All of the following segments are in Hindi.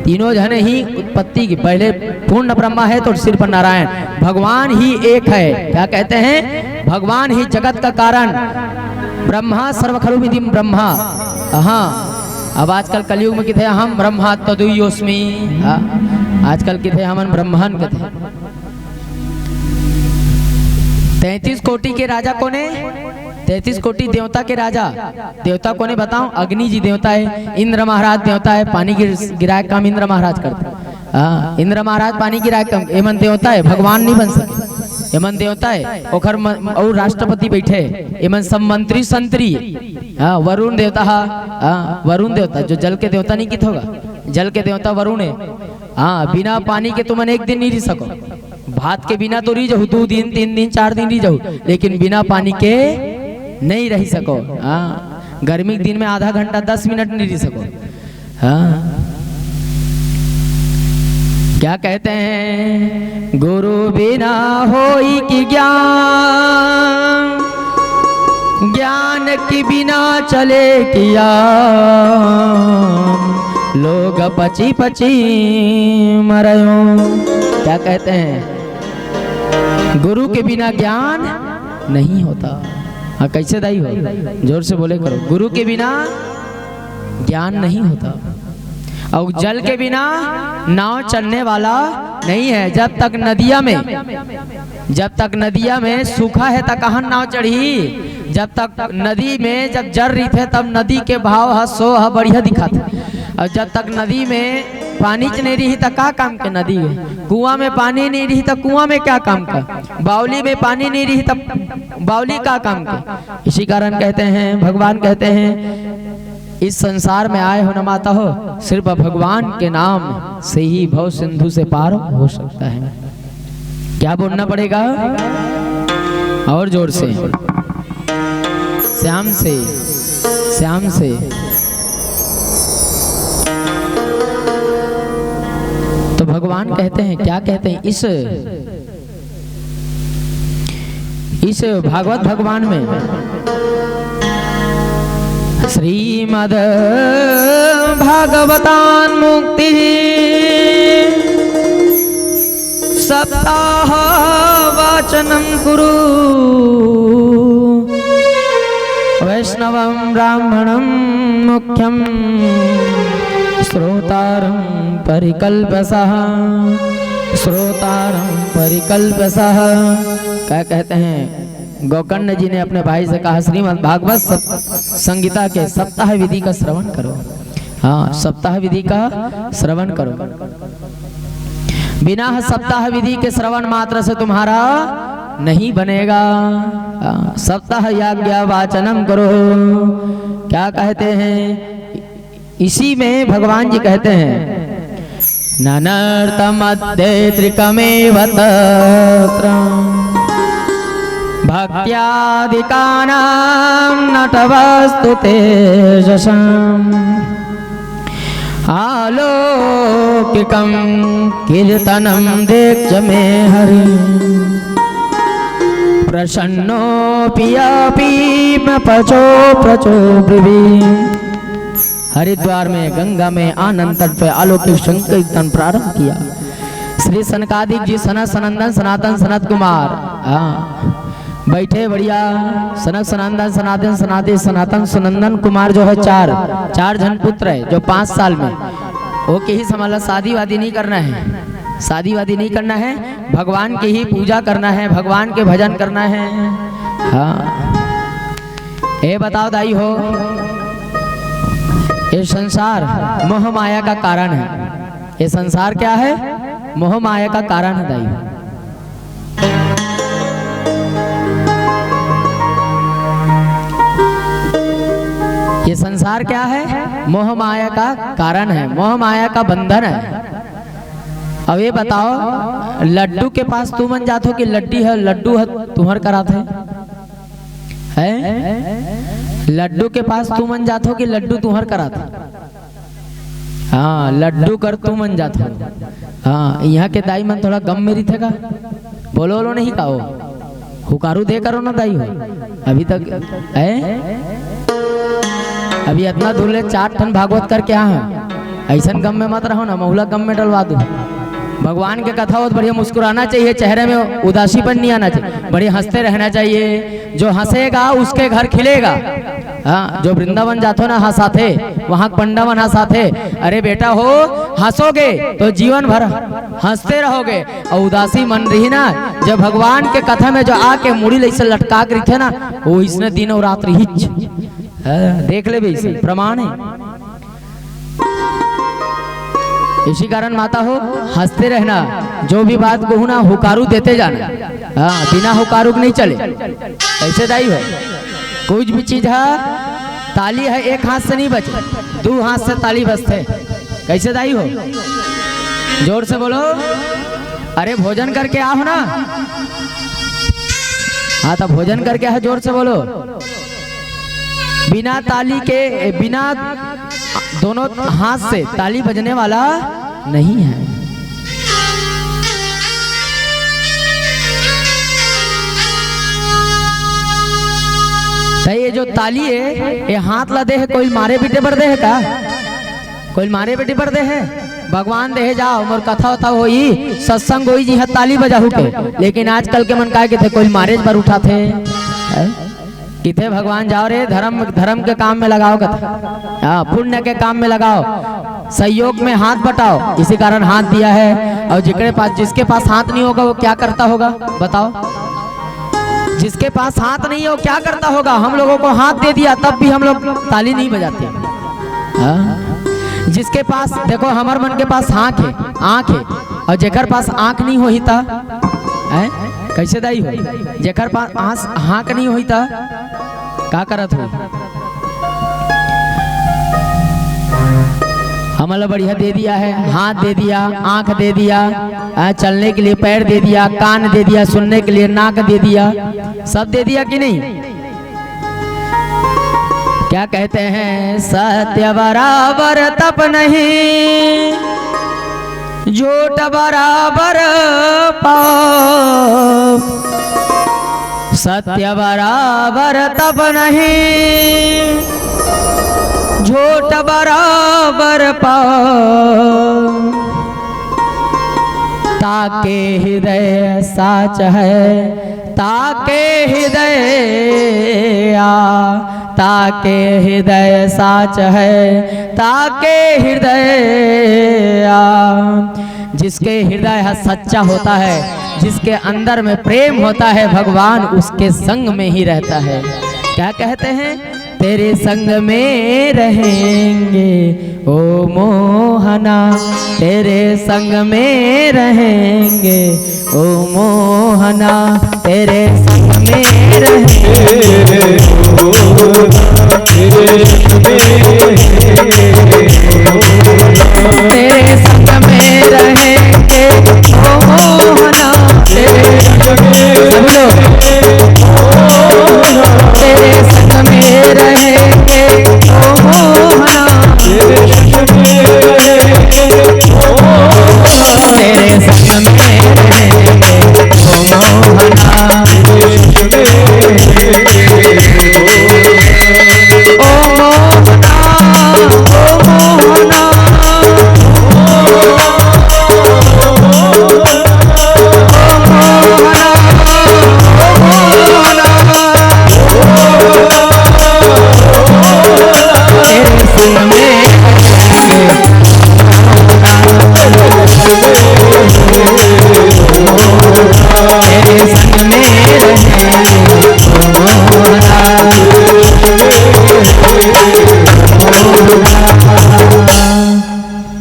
तीनों जन ही उत्पत्ति की, पहले पूर्ण ब्रह्मा है तो सिर पर नारायण, भगवान ही एक है। क्या कहते हैं? भगवान ही जगत का कारण, ब्रह्मा सर्वखलुविदिं ब्रह्मा। हाँ, अब आजकल कलयुग में किथे हम ब्रह्मा तदुयोस्मि, आजकल किथे हमन ब्रह्मन कथे। 33 कोटि के राजा कोने? 33 कोटि देवता के राजा, देवता कोने बताओ? अग्नि जी देवता है, इंद्र महाराज देवता है, पानी गिराए काम इंद्र महाराज करते। हाँ, इंद्र महाराज पानी गिराए काम, एमन देवता है, भगवान नहीं बन सके, एमन देवता है। ओखर और राष्ट्रपति बैठे, एमन सब मंत्री संतरी। हाँ, वरुण देवता, हाँ वरुण देवता, जो जल के देवता नहीं कित होगा, जल के देवता वरुण है। हाँ, बिना पानी के तुम एक दिन नहीं रह सको, भात के बिना तो रह जाओ 2 दिन 3 दिन 4 दिन रह जाओ, लेकिन बिना पानी के नहीं रह सको। हाँ, गर्मी के दिन में आधा घंटा 10 मिनट नहीं रह सको। हाँ, क्या कहते हैं? गुरु बिना होई कि ज्ञान, ज्ञान के बिना चले किया, लोग पची पची मरयो। क्या कहते हैं? गुरु के बिना ज्ञान नहीं होता। हाँ, कैसे दाई हो? जोर से बोले करो। गुरु के बिना ज्ञान नहीं होता, और जल के बिना नाव चलने वाला नहीं है। जब तक नदिया में सूखा है तक कहाँ नाव चढ़ी? जब तक नदी में जब जर रही थे तब नदी के भाव हसो बढ़िया दिखा था, और जब तक नदी में पानी च नहीं रही तक क्या काम के? नदी में कुआं में पानी नहीं रही तब कुआं में क्या काम का? बावली में पानी नहीं रही तब बावली का काम का? इसी कारण कहते हैं, भगवान कहते हैं, इस संसार में आए हो न माता हो, सिर्फ भगवान के नाम से ही भव सिंधु से पार हो सकता है। क्या बोलना पड़ेगा? और जोर से, श्याम से, श्याम से। तो भगवान कहते हैं, क्या कहते हैं? इस भागवत भगवान में श्रीमद् भागवतान मुक्ति सप्ताह वाचनम कुरु, वैष्णवं ब्राह्मणं मुख्यं श्रोतारं परिकल्पसः, श्रोतारं परिकल्पसः। क्या कहते हैं? गोकर्ण जी ने अपने भाई से कहा, श्रीमद् भागवत संगीता के सप्ताह विधि का श्रवण करो। हाँ, सप्ताह विधि का श्रवण करो। बिना सप्ताह विधि के श्रवण मात्र से तुम्हारा नहीं बनेगा। सप्ताह यज्ञ वाचनम करो। क्या कहते हैं? इसी में भगवान जी कहते हैं, ननर्तमध्ये त्रिकमेव तत्रं भक्त्यादिकानां नटवस्तु तेजसाम्, आलौकिकं कीर्तनं देक्ष मे हरि, प्रसन्नोऽपि पचो प्रचो ब्रुवीम्। हरिद्वार में गंगा में आनंद तट पे अलौकिक संकीर्तन प्रारंभ किया। श्री सनकादिक जी, सनत सनंदन सनातन सनत कुमार, हाँ बैठे बढ़िया। सनक सनंदन सनातन सनातन सनातन सनंदन कुमार जो है चार जन पुत्र है, जो 5 साल में वो के ही संभाला। शादी वादी नहीं करना है, शादी वादी नहीं करना है, भगवान की ही पूजा करना है, भगवान के भजन करना है। हाँ, ये बताओ दाई हो, ये संसार मोह माया का कारण है। ये संसार क्या है? मोह माया का कारण है दाई। ये संसार क्या है? मोह माया का कारण है, मोह माया का बंधन है। अब ये बताओ, लड्डू के पास तू मन जात हो कि लड्डी है, लड्डू है तुम्हार करात है? लड्डू के पास तू मन जात हो कि लड्डू तुम्हार करात? हाँ, लड्डू कर तू मन जात हो। हाँ, यहाँ के दाई मन थोड़ा गम मेरी थे का, बोलो नहीं का, हुकारू दे करो ना दाई हो। अभी तक है, अभी इतना दूर ले 4 टन भागवत करके यहाँ ऐसा गम में मत रहो ना, महुला गम में डलवा दो। भगवान के कथा बहुत बढ़िया, मुस्कुराना चाहिए, चेहरे में उदासीपन नहीं आना चाहिए, बढ़िया हंसते रहना चाहिए। जो हंसेगा उसके घर खिलेगा। हाँ, जो वृंदावन जातो ना हंसाथे, वहाँ पंडावन हंसाथे। अरे बेटा हो, हंसोगे तो जीवन भर हंसते रहोगे, और उदासी मन रही ना, जब भगवान के कथा में जो आके मुड़ी लैसे लटका कर थे ना, वो इसने दिन और रात रही। देख ले भाई, इसे प्रमाण है। इसी कारण माता हो, हंसते रहना, जो भी बात कहूँ ना हुकारू देते जाना। हाँ, बिना हुकारू नहीं चले। ऐसे दाई हो, कुछ भी चीज है, ताली है एक हाथ से नहीं बचे, 2 हाथ से ताली बजते। कैसे दाई हो, जोर से बोलो। अरे भोजन करके आओ ना। हाँ, तो भोजन करके है, जोर से बोलो। बिना ताली के, बिना दोनों हाथ से ताली बजने वाला नहीं है। तो ये जो ताली है, ये हाथ ला दे है, कोई मारे बेटे पर दे है का? कोई मारे बेटे पर दे है? भगवान दे जाओ, मोर कथा वथा होई, सत्संग होई जी, ताली बजाहू के। लेकिन आजकल के मन का थे, कोई मारे पर उठा थे। किथे भगवान जाओ रे, धर्म के काम में लगाओ कथा, पुण्य के काम में लगाओ, सहयोग में हाथ बटाओ। इसी कारण हाथ दिया है। और जिसके पास हाथ नहीं होगा वो क्या करता होगा बताओ? जिसके पास हाथ नहीं है वो क्या करता होगा? हम लोगों को हाथ दे दिया तब भी हम लोग ताली नहीं बजाते। जिसके पास देखो, हमारे मन के पास आँख है, और जेकर पास आँख नहीं होई ता कैसे दाई हो? जेकर पास आँख नहीं होई ता का करत हो? हमला बढ़िया दे दिया है, हाथ दे दिया, आंख दे दिया, चलने के लिए पैर दे दिया, कान दे दिया, सुनने के लिए नाक दे दिया, सब दे दिया कि नहीं? क्या कहते हैं? सत्य बराबर तप नहीं, झूठ बराबर पाप। सत्य बराबर तप नहीं, झूठ बराबर पाप। ताके हृदय साच है, ताके हृदय ताके हृदय साच है, ताके हृदय। जिसके हृदय सच्चा होता है, जिसके अंदर में प्रेम होता है, भगवान उसके संग में ही रहता है। क्या कहते हैं? तेरे संग में रहेंगे ओ मोहना, तेरे संग में रहेंगे ओ मोहना, तेरे संग में रहेंगे तेरे संग में रहेंगे ओ मोहना, तेरे संग में रहेंगे ओ मोहना, तेरे संग में रहेंगे ओ मोहना, तेरे संग में रहेंगे ओ मोहना,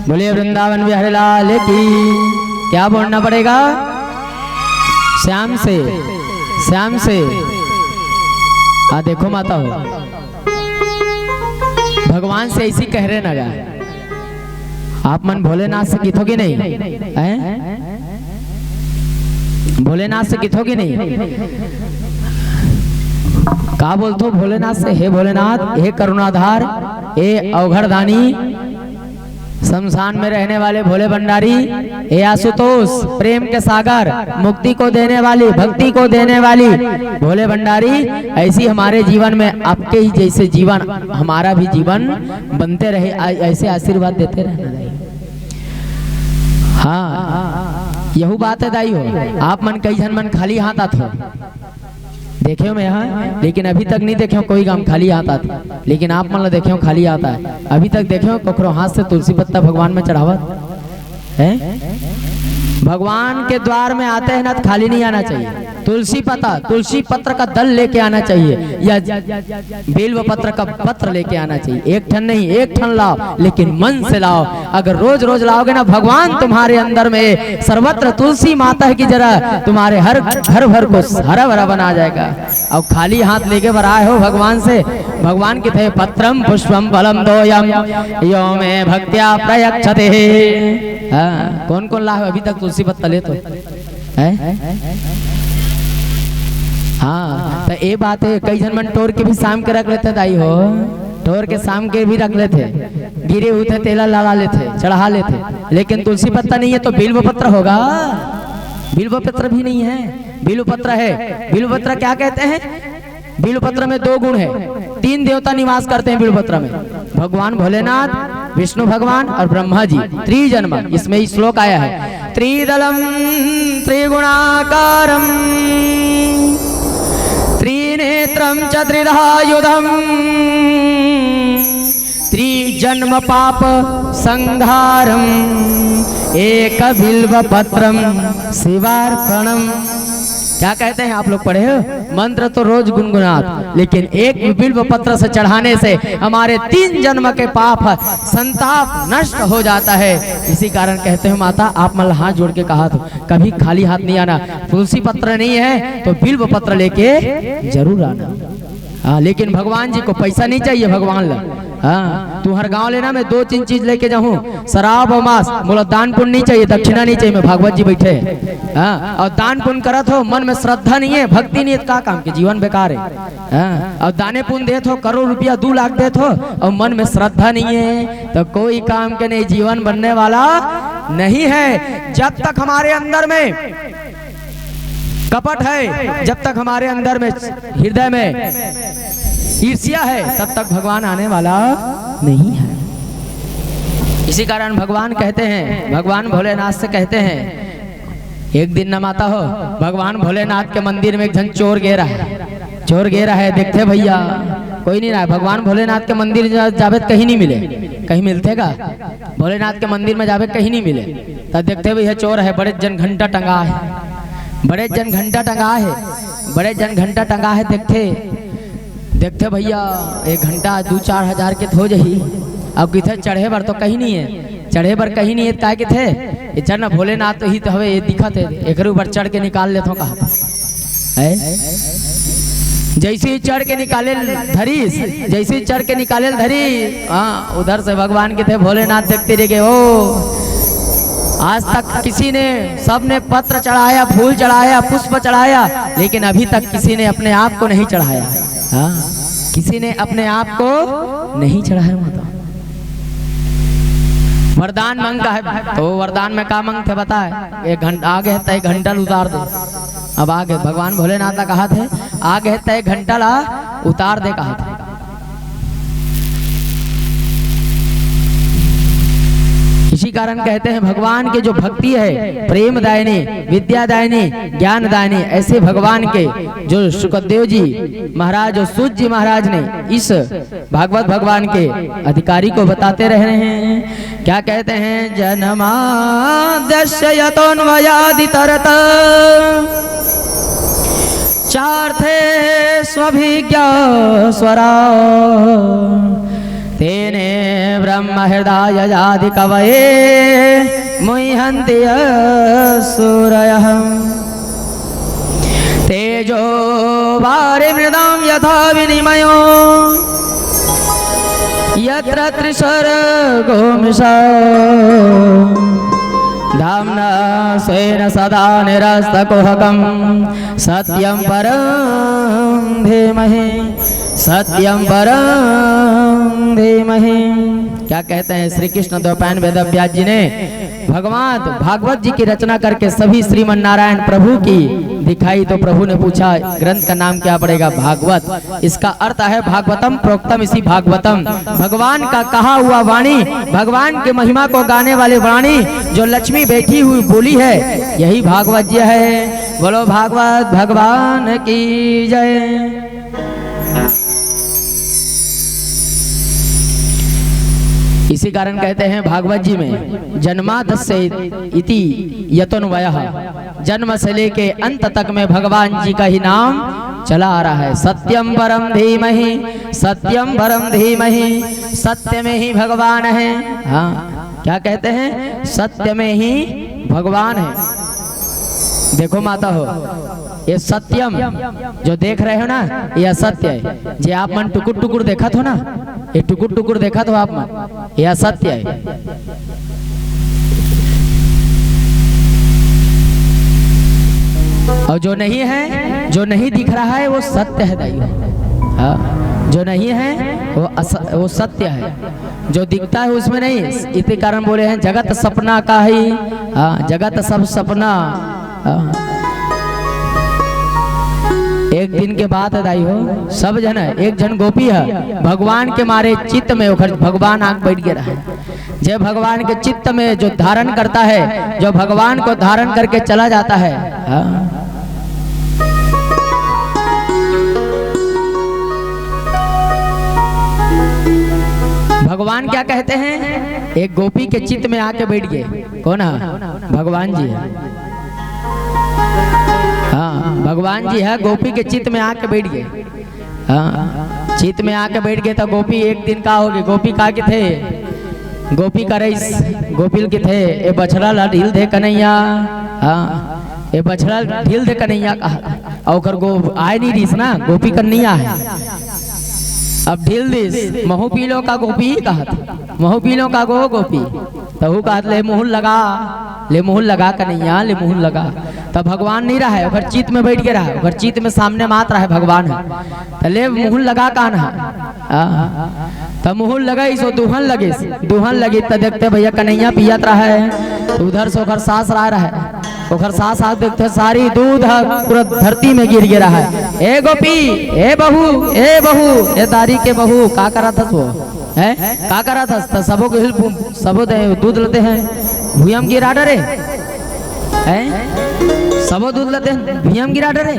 बोलिए वृंदावन बिहारी लाल की। क्या बोलना पड़ेगा? श्याम से, श्याम से। देखो माता हो, भगवान से ऐसी कह रहे ना, आप मन भोलेनाथ से किथोगे नहीं? भोलेनाथ से किथोगे नहीं? का बोलते हो भोलेनाथ से? हे भोलेनाथ, हे करुणाधार, हे अवघड़दानी, शमशान में रहने वाले भोले भंडारी, हे आशुतोष, प्रेम के सागर, मुक्ति को देने वाली, भक्ति को देने वाली भोले भंडारी, ऐसी हमारे जीवन में आपके ही जैसे जीवन हमारा भी जीवन बनते रहे, ऐसे आशीर्वाद देते रहना। हाँ यही बात है दाई हो। आप मन कई जन मन खाली हाथ आते हो, देखे हो मैं यहाँ, लेकिन अभी तक नहीं देखे हो कोई काम खाली हाथ आता, लेकिन आप मन देखे हो खाली आता है। अभी तक देखे हो ककरो हाथ से तुलसी पत्ता भगवान में चढ़ावत है? भगवान के द्वार में आते हैं ना तो खाली नहीं आना चाहिए, तुलसी पत्र का दल लेके आना चाहिए, या बेल पत्र का पत्र लेके आना चाहिए। एक ठन नहीं, एक ठन लाओ, लेकिन मन से लाओ। अगर रोज रोज लाओगे ना, भगवान तुम्हारे अंदर में सर्वत्र तुलसी माता की जरा तुम्हारे हर घर भर को हरा भरा बना जाएगा। और खाली हाथ लेके बराए हो भगवान से, भगवान के थे पत्रम पुष्पम फलम दोयम यो में भक्त्या प्रयच्छते। हाँ कौन कौन ला अभी तक तुलसी पत्ता ले तो है? हाँ तो ये बात है, कई जन मन टोर के भी शाम के रख लेते दाई हो, टोर के शाम के भी रख लेते, गिरे हुए थे तेला लगा लेते, चढ़ा लेते, लेकिन तुलसी पत्ता नहीं है तो बिल्व पत्र होगा? बिल्व पत्र भी नहीं है, बिल्व पत्र है। बिल्व पत्र क्या कहते हैं? बिल्व पत्र में दो गुण है, तीन देवता निवास करते हैं बिल्व पत्र में, भगवान भोलेनाथ, विष्णु भगवान और ब्रह्मा जी, त्रिजन्म। इसमें ही श्लोक आया है, त्रिदलम त्रिगुणाकारम त्रिनेत्रम च त्रिधायुधम त्रिजन्म पाप संहारम एक बिल्व पत्रम शिवार्पणम। क्या कहते हैं आप लोग पढ़े हो? मंत्र तो रोज गुनगुनात, लेकिन एक बिल्व पत्र से चढ़ाने से हमारे 3 जन्म के पाप संताप नष्ट हो जाता है। इसी कारण कहते हैं माता आप मतलब हाथ जोड़ के कहा तो कभी खाली हाथ नहीं आना। तुलसी पत्र नहीं है तो बिल्व पत्र लेके जरूर आना। हाँ लेकिन भगवान जी को पैसा नहीं चाहिए, भगवान ला। हाँ तू हर गांव लेना, मैं 2-3 चीज लेके जाऊँ, शराब और मांस, बोला दान पुण्य नहीं चाहिए, दक्षिणा नहीं चाहिए, मैं भागवत जी बैठे हैं। हाँ और दान पुण्य करत हो, मन में श्रद्धा नहीं है, भक्ति नहीं है, का काम के जीवन बेकार है। हाँ और दाने पुण्य देत हो, करोड़ रुपया 2 लाख देत हो और मन में श्रद्धा नहीं है, तो कोई काम के नहीं, जीवन बनने वाला नहीं है। जब तक हमारे अंदर में कपट है, जब तक हमारे अंदर में हृदय में ईर्ष्या है, तब तक भगवान आने वाला नहीं है। इसी कारण भगवान कहते हैं, भगवान भोलेनाथ से कहते हैं, एक दिन न माता हो, भगवान भोलेनाथ के मंदिर में एक जन चोर गेरा है, चोर गेरा है, देखते भैया कोई नहीं रहा है। भगवान भोलेनाथ के मंदिर जावे कहीं नहीं मिले, कहीं मिलते का? भोलेनाथ के मंदिर में जावे कहीं नहीं मिले, तब देखते भैया चोर है, बड़े जन घंटा टंगा है, बड़े जन घंटा टंगा है, बड़े जन घंटा टंगा है। देखते भैया एक घंटा 2-4 हजार के हो जही। अब किथे चढ़े बर तो कहीं नहीं है, चढ़े बर कहीं नहीं है, काय के थे ये चढ़ना भोलेनाथ तो ही तो हवे, ये दिखत है, एक ऊपर चढ़ के निकाल लेते हो कहा है। जैसे ही चढ़ के निकाले धरीस, जैसे ही चढ़ के निकाले धरी, हाँ उधर से भगवान के थे भोलेनाथ देखते रह गए। ओ आज तक किसी ने, सबने पत्र चढ़ाया, फूल चढ़ाया, पुष्प चढ़ाया, लेकिन अभी तक किसी ने अपने आप को नहीं चढ़ाया। हाँ किसी ने अपने आप को नहीं चढ़ाया। माता वरदान मांगा है, तो वरदान में क्या मांगते बताए? 1 घंटा आगे है 1 घंटा उतार दे। अब आगे भगवान भोलेनाथ का कहा थे, आगे है 1 घंटा ला उतार दे कहा था। इसी कारण कहते हैं भगवान के जो भक्ति है, प्रेम दायनी, विद्या दायनी, ज्ञान दायनी, ऐसे भगवान के जो सुखदेव जी महाराज और सूत जी महाराज ने इस भागवत भगवान के अधिकारी को बताते रह रहे हैं। क्या कहते हैं? जन्माद्यस्यतोन्वयादितरत चार्थे स्वभिज्ञा स्वरा तेने ब्रह्म हृदय जादि कवये मुह्यन्ति सूरयः तेजो वारिमृदां यथा विनिमयो यत्र त्रिसर्गो मृषा धाम्ना स्वेन सदा निरस्तकुहकं सत्यं परं धीमहि सत्यम परम धीमहि। क्या कहते हैं श्री कृष्ण द्वैपायन वेद व्यास जी ने भगवान भागवत जी की रचना करके सभी श्रीमन नारायण प्रभु की दिखाई, तो प्रभु ने पूछा ग्रंथ का नाम क्या पड़ेगा? भागवत। इसका अर्थ है भागवतम प्रोक्तम इसी भागवतम, भगवान का कहा हुआ वाणी, भगवान के महिमा को गाने वाले वाणी, जो लक्ष्मी बैठी हुई बोली है, यही भागवत जी है। बोलो भागवत भगवान की जय। इसी कारण कहते हैं भागवत जी में जन्मादस्य इति यतोन्वयः, जन्म से लेके अंत तक में भगवान जी का ही नाम चला आ रहा है। सत्यम परम धीमहि, सत्यम परम धीमहि, सत्य में ही भगवान है। हाँ, क्या कहते हैं? सत्य में ही भगवान है। देखो माता हो, ये सत्यम जो देख रहे हो ना, ये असत्य है। जे आप मन टुकुर टुकुर देखा हो ना, ये टुकुर टुकुर देखा तो आप मन, ये असत्य है। और जो नहीं है, जो नहीं दिख रहा है वो सत्य है दाई। हाँ, जो नहीं है वो सत्य है, जो दिखता है उसमें नहीं। इसी कारण बोले हैं जगत सपना का ही। हाँ, जगत सब सपना। एक दिन के बाद दाई हो, सब जन है, एक जन गोपी है, भगवान के मारे चित्त में भगवान आंख बैठ गया है। जय भगवान के चित्त में जो धारण करता है, जो भगवान को धारण करके चला जाता है। भगवान क्या कहते हैं? एक गोपी के चित्त में आके बैठ गए। कौन है? भगवान जी है। हाँ, भगवान जी है, गोपी के चित्त में आके बैठ गए। हाँ, चित्त में आके बैठ गए तो गोपी एक दिन का होगी। गोपी का के थे? गोपी का रईस गोपिल के थे। ए बछड़ा ला ढील दे कन्हैया। हाँ, ए बछड़ा ढील दे कन्हैया कहा। और गो आए नहीं रहीस ना, गोपी कन्हैया है। अब ढील दिस महू पीलो का गोपी ही कहा था, महू पीलो का गो गोपी। तहु कहा ले मुहल लगा, ले मुहल लगा कन्हैया, ले मुहल लगा। तब भगवान नहीं रहा है, अगर चित्त में बैठ के रहा, अगर चित्त में सामने मात्र है भगवान है, तो ले मुहल लगा कान है। तब मुहल लगा सो दुहन लगे, दुहन लगी तो देखते भैया कन्हैया पियत रहा है। तो उधर से ओखर सास रहा है, ओखर सास आग देखते सारी दूध पूरा धरती में गिर गिरा है। ए गोपी, ए बहू, ए बहू, ए दारी के बहू, का करा था वो है? का करा था? तो सबो के सबो दूध लेते हैं, भूयम गिरा डरे है, सबो दूध लेते हैं, भूयम गिरा डरे।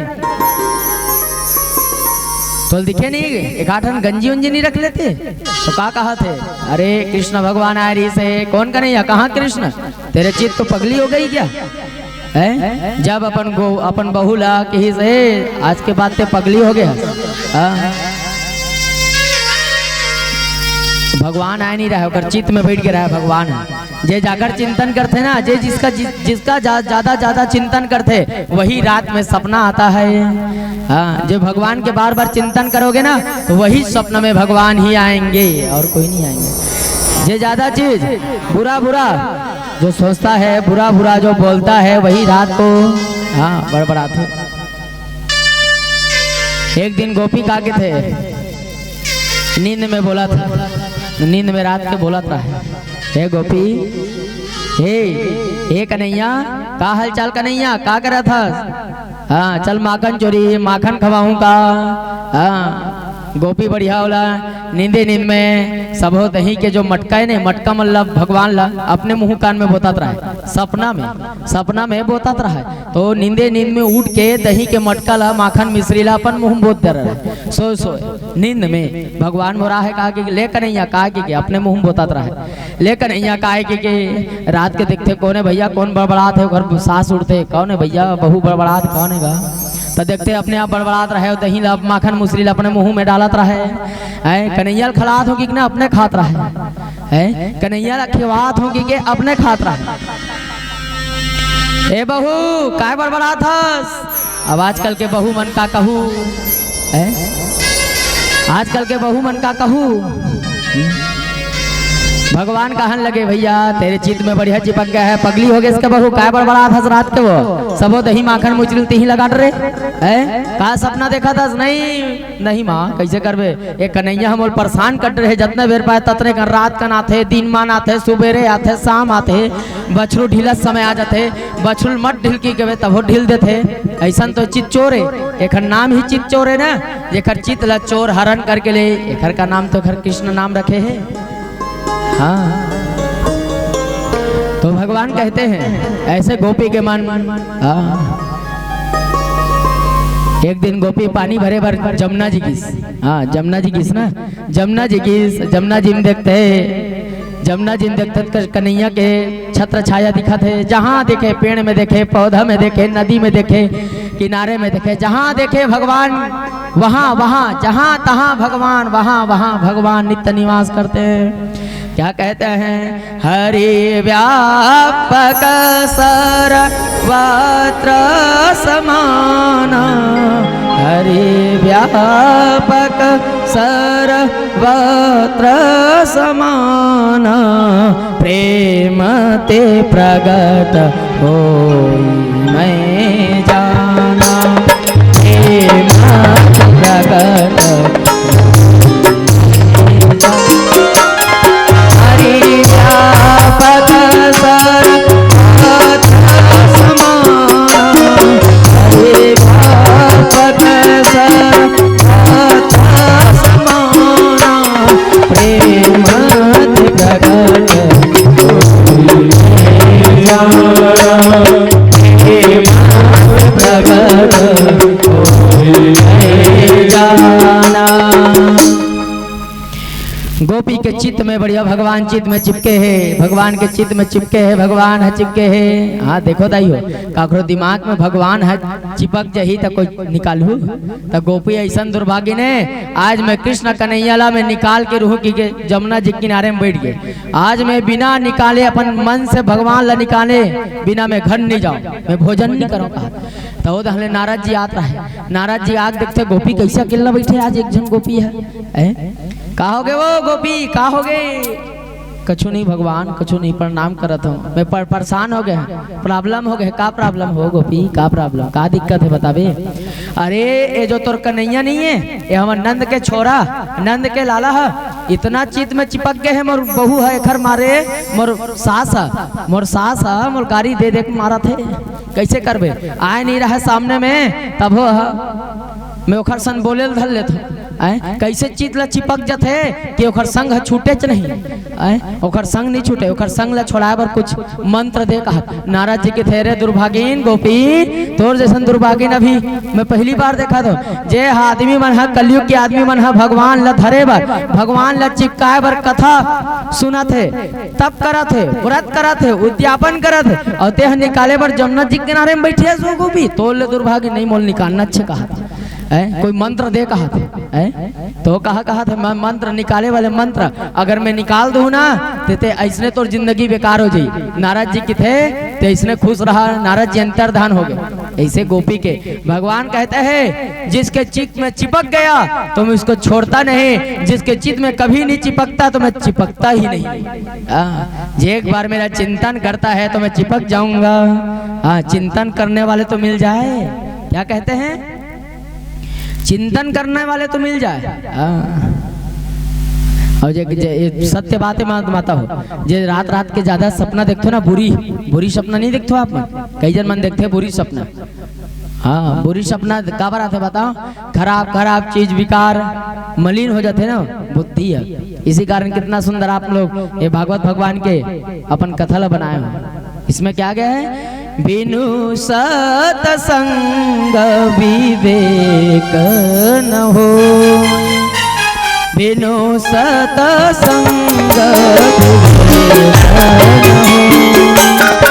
तो दिखे नहीं, एक आठन गंजी उंजी नहीं रख लेते? तो का कहा थे? अरे कृष्ण भगवान आ रही से कौन कन्हैया, कहाँ कृष्ण? तेरे चित्त तो पगली हो गई क्या है? जब अपन बहू ला कही से आज के बाद ते पगली हो गया। भगवान आ नहीं रहा है, चित्त में बैठ के रहा है भगवान है। जे जाकर चिंतन करते ना, जे जिसका ज्यादा चिंतन करते, वही रात में सपना आता है। हाँ, जो भगवान के बार बार चिंतन करोगे ना, तो वही स्वप्न में भगवान ही आएंगे और कोई नहीं आएंगे। जे ज्यादा चीज बुरा बुरा जो सोचता है, बुरा बुरा जो बोलता है, वही रात को हाँ बड़बड़ाते। एक दिन गोपी का के थे, नींद में बोला था, नींद में रात के बोला था, हे गोपी, हे कन्हैया, का हाल चाल कन्हैया, का करा था? हाँ, चल माखन चोरी, माखन खवाऊंगा। हाँ, गोपी बढ़िया होला, नींदे नींद में सब हो दही के जो मटका है ने, मटका मतलब भगवान ला अपने मुंह कान में बोतात रहा है, सपना में बोतात रहा है। तो नींदे नींद में उठ के दही के मटका ला, माखन मिश्री ला अपन मुंह बोत दे रहा है। सो नींद में भगवान बोरा है, कहा कि ले कन्हैया, कहा कि अपने मुंह बोतात रहा है। ले कन्हैया कहा कि रात के देखते कौन है भैया, कौन बड़बड़ात है, घर सांस उड़ते, कौन है भैया, बहू बड़बड़ात कौन है? तो देखते अपने आप बड़बड़ात रहे, दही ला माखन मुसरी ला अपने मुंह में डालत रहे। कन्हैया खिलात होगी कि ना अपने खात रहे, कन्हैया खिवात होगी कि अपने खात रहे। ए बहू काय बड़बड़ात हस? अब आजकल के बहू मन का कहू, आजकल के बहू मन का कहू, भगवान कहन लगे भैया तेरे चित्त में बढ़िया चिपक गया है, पगली हो गए इसका बहू काय बड़ा था रात के वो सबो दही माखन मुचरिल ही लगा रहे है का सपना देखा था? नहीं माँ कैसे करबे, एक कन्हैया हम परेशान कर रहे जितने बेर पाए ततने कर रात का आते दिन मान आते सुबेरे आते शाम आते बछरू ढीला समय आ जाते बछरू मत ढील की गए तब ढील देते ऐसा तो चित चोर है, एक नाम ही चित चोर है ना, एक चित ला चोर हरण करके ले एक का नाम तो खर कृष्ण नाम रखे है। हाँ तो भगवान कहते हैं ऐसे गोपी के मन एक दिन गोपी पानी भरे भर जमुना जी की जमुना जी की ना जमुना जी में देखते कन्हैया के छत्र छाया दिखत है, जहाँ देखे पेड़ में देखे पौधा में देखे नदी में देखे किनारे में देखे जहाँ देखे भगवान वहाँ वहाँ जहाँ तहाँ भगवान वहाँ वहाँ भगवान नित्य निवास करते हैं। क्या कहते हैं? हरि व्यापक सर्वत्र समान, हरि व्यापक सर्वत्र समान, प्रेम ते प्रगट होई मैं जाना, प्रेम प्रगट गोपी के चित्त में बढ़िया भगवान चित्त में चिपके है, भगवान के चित्त में चिपके है, भगवान है चिपके है। हाँ देखो दाइयो काकरो दिमाग में भगवान है चिपक जही तो कोई निकालू तो गोपी ऐसा दुर्भाग्य ने आज मैं कृष्ण कन्हैया में निकाल के रूह की जमुना जी किनारे में बैठ गए। आज मैं बिना निकाले अपन मन से भगवान ला निकाले बिना मैं घर नहीं जाऊँ, मैं भोजन नहीं करूँ कहा तो हले नारद जी आता है। नारद जी आग देखते गोपी कैसे अकेला बैठे, आज एक जन गोपी है का हो गए वो गोपी का हो गए? कछु नहीं भगवान कछु नहीं, प्रणाम करत हूँ मैं परेशान हो गए, प्रॉब्लम हो गए। का प्रॉब्लम हो गोपी, का प्रॉब्लम का दिक्कत है बताबे? अरे ये जो तोर कन्हैया नहीं है ये हमार नंद के छोरा नंद के लाला है, इतना चित में चिपक गए है। मोर बहू है घर मारे मोर सास है मोर गाड़ी दे दे मारा थे, कैसे करबे? आए नहीं रहा सामने में तब हो मैं ओखर संग बोले धर लेता कैसे चित ला चिपक जाते कि ओखर संग छूटे च नहीं, ओखर संग नहीं छूटे, ओखर संग ला छोड़ाए बर कुछ मंत्र दे कहा। नारद जी के थे रे दुर्भागिन गोपी, तोर जैसन दुर्भागिन अभी मैं पहली बार देखा तो जे आदमी मन है कलयुग के आदमी मन है भगवान ला धरे बर भगवान ला चिपकाए बर कथा सुना थे तब करा थे व्रत करा थे उद्यापन करा थे और ते निकाले बर जमुना जी किनारे में बैठे सो गोपी तोर ले दुर्भागिन नहीं मोल निकालना अच्छे कहा कोई मंत्र दे कहा थे तो कहा था मंत्र निकाले वाले मंत्र अगर मैं निकाल दूं ना ते ऐसने तो जिंदगी बेकार हो जाई। नारद जी की थे तो ऐसने खुश रहा, नारद जी अंतर्धान हो गए। ऐसे गोपी के भगवान कहते हैं जिसके चित्त में चिपक गया तो मैं उसको छोड़ता नहीं, जिसके चित्त में कभी नहीं चिपकता तो मैं चिपकता ही नहीं। जे एक बार मेरा चिंतन करता है तो मैं चिपक जाऊंगा। हाँ चिंतन करने वाले तो मिल जाए, क्या कहते हैं? चिंतन करने वाले तो मिल जाए। और जे सत्य बात है माता हो जे रात रात के ज्यादा सपना देखते हो ना, बुरी सपना नहीं देखते हो आप मन? कई जन मन देखते हैं बुरी सपना। हाँ बुरी सपना का बार आते बताओ, खराब चीज विकार मलिन हो जाते ना बुद्धि है। इसी कारण कितना सुंदर आप लोग ये भागवत भगवान के अपन कथा बनाए हो। इसमें क्या गया है? बिनु सतसंग विवेक न हो, बिनु सतसंग विवेक न हो,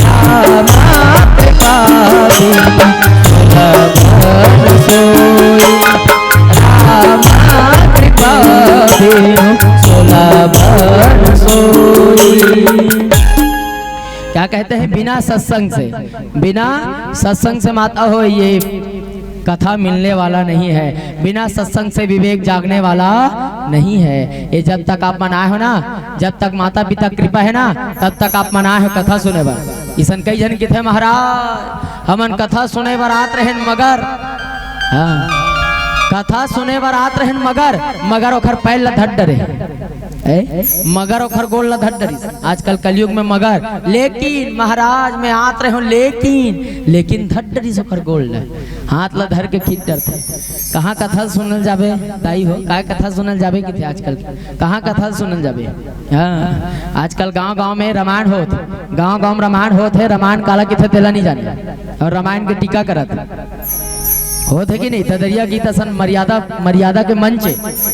राम कृपा बिनु सोई, राम कृपा बिनु सुलभ सोई। क्या कहते हैं? बिना सत्संग से माता हो ये कथा मिलने वाला नहीं है, बिना सत्संग से विवेक जागने वाला नहीं है। ये जब तक आप मनाए हो ना, जब तक माता पिता कृपा है ना, तब तक आप मनाए हो कथा सुने बर। ईसन कई जन किथे महाराज हमन कथा सुने बर आत रहन मगर, हाँ कथा सुने बर आत रहन मगर ओखर पैर ला धड डरे, मगर ओखर गोल ला धड डरी। आजकल कलयुग में मगर, लेकिन महाराज में आत रहे हो लेकिन धड डरी ओखर गोल ला हाथ ला धर के खींच डरते। कहाँ कथा सुनल जाबे ताई हो, काय कथा सुनल जाबे कि आजकल कहाँ कथा सुनल जाबे। हाँ आजकल गांव में रामायण होत, गांव में रामायण होत है। रामायण काला किथे तेला नहीं जाने, और रामायण के टीका करत होते कि नहीं। तदरिया गीत असन मर्यादा के मंच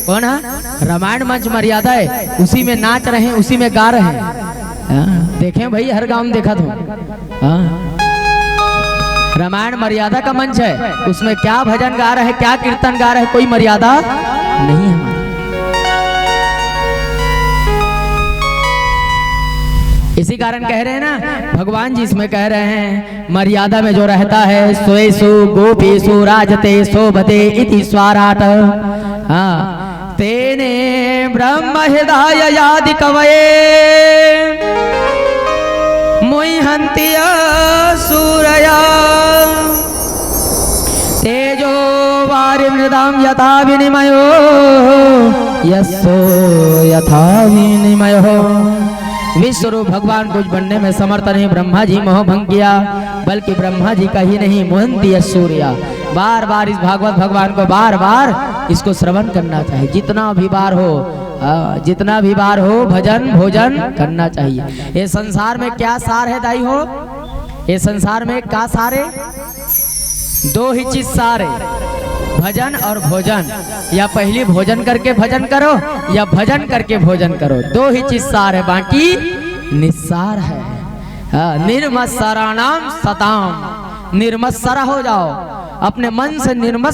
कौन है, रामायण मंच मर्यादा है, उसी में नाच रहे हैं, उसी में गा रहे हैं। देखें भाई हर गांव में देखा तो रामायण मर्यादा का मंच है, उसमें क्या भजन गा रहे हैं, क्या कीर्तन गा रहे हैं, कोई मर्यादा नहीं है। इसी कारण कह रहे हैं ना भगवान जी इसमें कह रहे हैं मर्यादा में जो रहता है स्वेषु गोपीषु राजते शोभते इति स्वाराट। हाँ तेने ब्रह्म हृदय यादि कवये मुह्यन्ति सूरया तेजो वारिमृदां यथा विनिमयो यस्सो यथा विनिमयो। विश्वरूप भगवान कुछ बनने में समर्थ नहीं। ब्रह्मा जी मोह भंग किया, बल्कि ब्रह्मा जी का ही नहीं मुहंती सूर्या। बार बार इस भागवत भगवान को बार बार इसको श्रवण करना चाहिए। जितना भी बार हो भजन भोजन करना चाहिए। ये संसार में क्या सार है दाई हो, ये संसार में क्या सार है, दो ही चीज सार है, भजन और भोजन। या पहली भोजन करके भजन करो या भजन करके भोजन करो, दो ही चीज सार है, बाकी निस्सार है। निर्मत्सराणाम सताम, निर्मत्सरा हो जाओ, अपने मन से निर्मत्सर